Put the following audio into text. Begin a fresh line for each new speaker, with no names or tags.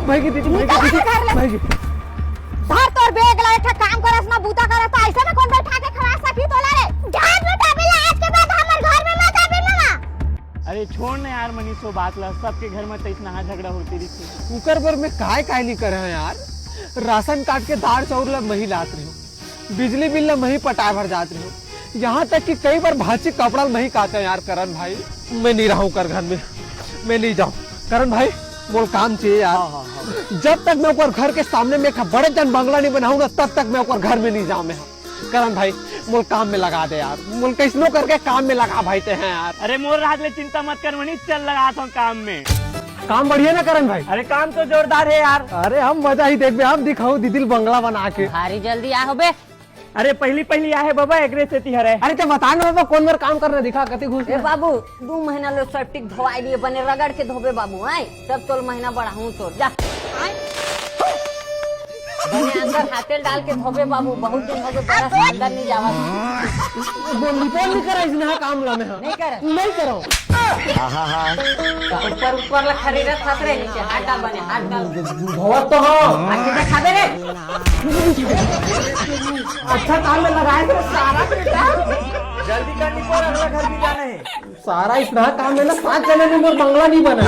भाई दीदी भाई
धर तोर बेग ला एक काम करस ना बूता करस ऐसे में कौन बैठा के खवा सकी तोला रे जान बेटा बेला आज के बाद हमर घर में मत आबे ना।
अरे छोड़ ना यार मनीषो बात ला, सबके घर में तो इतना झगड़ा होती रही।
कुकर पर में काय नहीं कर रहे हैं यार। राशन काट के दाल चाउर ला मही लात रही हो, बिजली बिल ला मही पटा भर जात रही हो, यहाँ तक कि कई बार भाजी कपड़ा मही काटे यार। करण भाई मैं नहीं रहा हूँ कर घर में, मैं नहीं जाऊँ। करण भाई बोल काम चाहिए यार। जब तक मैं ऊपर घर के सामने में बड़े जन बंगला नहीं बनाऊंगा तब तक मैं ऊपर घर में नहीं जाऊँ। मैं करण भाई मोल काम में लगा दे यार, मोल कैसनो करके काम में लगा भाईते हैं यार।
अरे मोर रात ले चिंता मत कर मनीष, चल लगा था काम में।
काम बढ़िया ना करण भाई?
अरे काम तो जोरदार है यार।
अरे हम मजा ही देख, हम दिखाऊ दीदी बंगला बना के।
भारी जल्दी आ हो बे।
अरे पहली आए बाबा एकरे से तिहरे।
अरे तो बता ना बाबा कौन बार काम करना दिखा कति घुस।
ए बाबू 2 महीना लो सेप्टिक धोवाई लिए बने रगड़ के धोबे बाबू आई तब तोल महीना बढ़ाऊं तो जा बने अंदर हाथेल डाल के धोबे बाबू, बहुत दिन हो गए बरस अंदर नहीं जावा।
रिपोर्ट नहीं करा इसने काम ला में
नहीं करे
नहीं करो।
ऊपर ला खरीदत खात रे नीचे हाथ डाल बने हाथ डाल
बहुत तो हो
आके देखा दे रे।
अच्छा काम में लगाए थे सारा बेटा।
जल्दी करनी पर अगला घर भी जाना है।
सारा इतना काम में ना 7 जने में मोर बंगला नहीं बना।